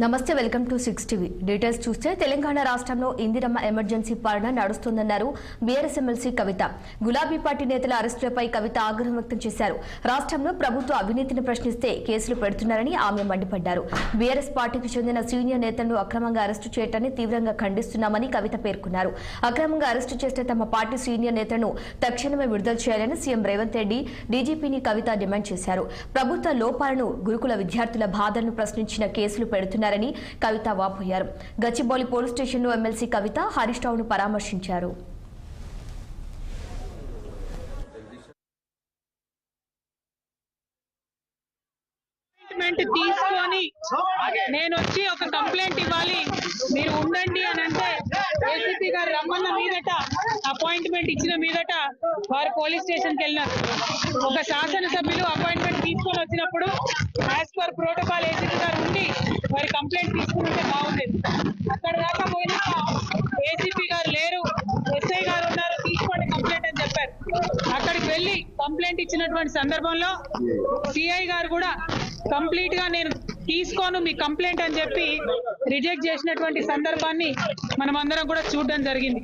నమస్తే welcome to 6 TV details చూస్తే తెలంగాణ రాష్ట్రంలో ఇందిరమ్మ ఎమర్జెన్సీ పాలన నడుస్తుందన్నారు బీఆర్ఎస్ ఎమ్మెల్సీ కవిత. గులాబీ పార్టీ నేతల అరెస్టులపై కవిత ఆగ్రహం వ్యక్తం చేశారు. రాష్ట్రంలో ప్రభుత్వ అవినీతిని ప్రశ్నిస్తే కేసులు పెడుతున్నారని ఆమె మండిపడ్డారు. బీఆర్ఎస్ పార్టీకి చెందిన సీనియర్ నేతలను అక్రమంగా అరెస్టు చేయడాన్ని తీవ్రంగా ఖండిస్తున్నామని కవిత పేర్కొన్నారు. అక్రమంగా అరెస్టు చేస్తే తమ పార్టీ సీనియర్ నేతలను తక్షణమే విడుదల చేయాలని సీఎం రేవంత్ రెడ్డి డీజీపీని కవిత డిమాండ్ చేశారు. ప్రభుత్వ లోపాలను, గురుకుల విద్యార్థుల బాధలను ప్రశ్నించిన కేసులు పెడుతున్నారు కవిత వాపోయారు. గచ్చిబౌలి పోలీస్ స్టేషన్లో ఎమ్మెల్సీ కవిత హరీష్ రావును పరామర్శించారు. తీసుకొని నేను వచ్చి ఒక కంప్లైంట్ ఇవ్వాలి, మీరు ఉండండి అని అంటే ఏసీపీ గారు రమ్మన్న మీదట, అపాయింట్మెంట్ ఇచ్చిన మీదట వారు పోలీస్ స్టేషన్కి వెళ్ళినారు. ఒక శాసనసభ్యులు అపాయింట్మెంట్ తీసుకొని వచ్చినప్పుడు యాజ్ పర్ ప్రోటోకాల్ ఏసీపీ గారు ఉండి వారి కంప్లైంట్ తీసుకుంటే బాగుండేది. అక్కడ దాకా పోయినా ఏసీపీ గారు లేరు, ఎస్ఐ గారు ఉన్నారు, తీసుకోండి కంప్లైంట్ అని చెప్పారు. అక్కడికి వెళ్ళి కంప్లైంట్ ఇచ్చినటువంటి సందర్భంలో సిఐ గారు కూడా కంప్లీట్ గా నేను తీసుకోను మీ కంప్లైంట్ అని చెప్పి రిజెక్ట్ చేసినటువంటి సందర్భాన్ని మనం అందరం కూడా చూడడం జరిగింది.